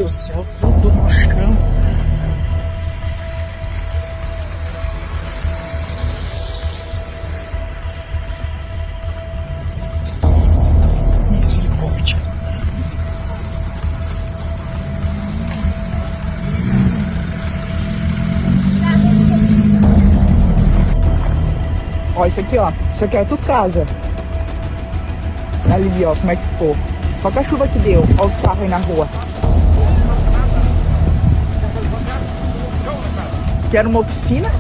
do céu, tudo no chão. Misericórdia. Ó, isso aqui, ó. Isso aqui é tudo casa. Ali, ó, como é que ficou. Só que a chuva que deu. Ó os carros aí na rua. Que era uma oficina.